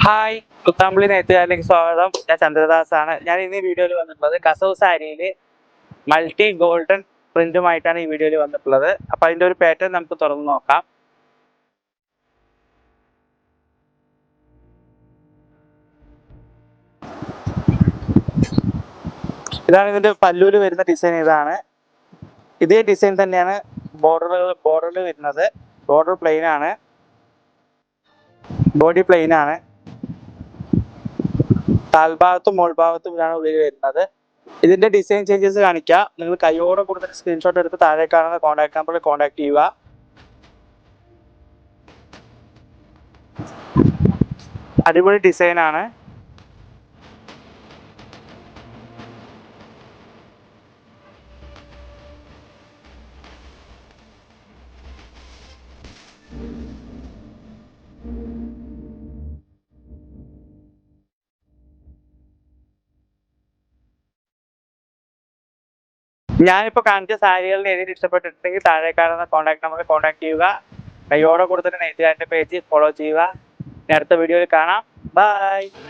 Hi, Kuthampully നെയ്ത്തുകാരിലേക്ക് സ്വാഗതം. ഞാൻ ചന്ദ്രദാസ് ആണ്. ഞാൻ ഇന്ന് ഈ വീഡിയോയിൽ വന്നിട്ടുള്ളത് കസവ് സാരിയിൽ മൾട്ടി ഗോൾഡൻ പ്രിന്റുമായിട്ടാണ് ഈ വീഡിയോയിൽ വന്നിട്ടുള്ളത്. അപ്പോൾ അതിൻ്റെ ഒരു പാറ്റേൺ നമുക്ക് തുറന്ന് നോക്കാം. ഇതാണ് ഇതിൻ്റെ പല്ലൂര് വരുന്ന ഡിസൈൻ. ഇതേ ഡിസൈൻ തന്നെയാണ് ബോർഡറിൽ വരുന്നത്. ബോർഡർ പ്ലെയിൻ ആണ്, ബോഡി പ്ലെയിൻ ആണ്. താൽഭാഗത്തും മോൾഭാഗത്തും ഇതാണ് ഉള്ളിൽ വരുന്നത്. ഇതിന്റെ ഡിസൈൻ ചേഞ്ചസ് കാണിക്കാം. നിങ്ങൾ കൈയോടെ കൂടുതൽ സ്ക്രീൻഷോട്ട് എടുത്ത് താഴെ കാണുന്ന കോൺടാക്ട് നമ്പറിൽ കോൺടാക്ട് ചെയ്യുക. അടിപൊളി ഡിസൈൻ ആണ്. ഞാനിപ്പോൾ കാണിച്ച സാരികളിൽ ഏതെങ്കിലും ഇഷ്ടപ്പെട്ടിട്ടുണ്ടെങ്കിൽ താഴെ കാണുന്ന കോൺടാക്ട് നമ്പറിൽ കോൺടാക്ട് ചെയ്യുക. കൈയോടെ കൂടുതൽ നെയ്ത്തുകാരൻ്റെ പേജ് ഫോളോ ചെയ്യുക. അടുത്ത വീഡിയോയിൽ കാണാം. ബൈ.